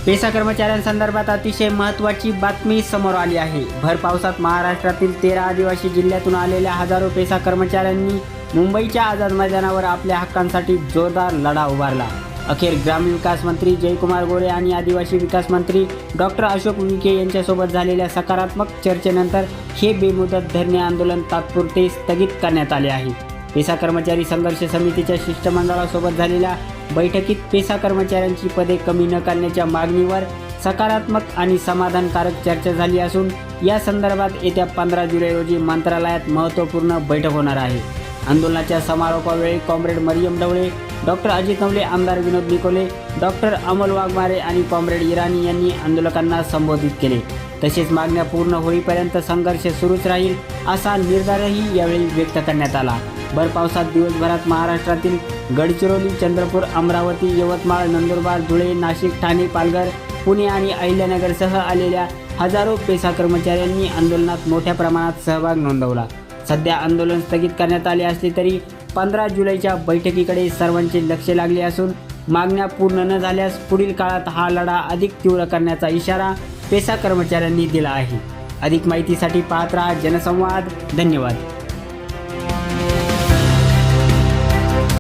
PESA कर्मचाऱ्यांसंदर्भात अतिशय महत्त्वाची बातमी समोर आली आहे। भर पावसात महाराष्ट्रातील 13 आदिवासी जिल्ह्यातून आलेल्या हजारो पेसा कर्मचाऱ्यांनी मुंबईच्या आझाद मैदानावर आपल्या हक्कांसाठी जोरदार लढा उभारला। अखेर ग्रामीण विकास मंत्री जयकुमार गोरे आणि आदिवासी विकास मंत्री डॉक्टर अशोक उईके यांच्यासोबत झालेल्या सकारात्मक चर्चेनंतर हे बेमुदत धरणे आंदोलन तात्पुरते स्थगित करण्यात आले आहे। पेसा कर्मचारी संघर्ष समितीच्या शिष्टमंडळासोबत झालेल्या बैठकीत पेसा कर्मचाऱ्यांची पदे कमी न करण्याच्या मागणीवर सकारात्मक आणि समाधानकारक चर्चा झाली असून या संदर्भात येत्या 15 जुलै रोजी मंत्रालयात महत्त्वपूर्ण बैठक होणार आहे। आंदोलनाच्या समारोपावेळी कॉम्रेड मरियम ढवळे, डॉक्टर अजित नवले, आमदार विनोद निकोले, डॉक्टर अमोल वाघमारे आणि कॉम्रेड इराणी यांनी आंदोलकांना संबोधित केले। तसेच मागण्या पूर्ण होईपर्यंत संघर्ष सुरूच राहील असा निर्धारही यावेळी व्यक्त करण्यात आला। भर पावसात दिवसभरात महाराष्ट्रातील गडचिरोली, चंद्रपूर, अमरावती, यवतमाळ, नंदुरबार, धुळे, नाशिक, ठाणे, पालघर, पुणे आणि अहिल्यानगरसह आलेल्या हजारो पेसा कर्मचाऱ्यांनी आंदोलनात मोठ्या प्रमाणात सहभाग नोंदवला। सध्या आंदोलन स्थगित करण्यात आले असले तरी 15 जुलैच्या बैठकीकडे सर्वांचे लक्ष लागले असून मागण्या पूर्ण न झाल्यास पुढील काळात हा लढा अधिक तीव्र करण्याचा इशारा पेसा कर्मचाऱ्यांनी दिला आहे। अधिक माहितीसाठी पाहत रहा जनसंवाद। धन्यवाद।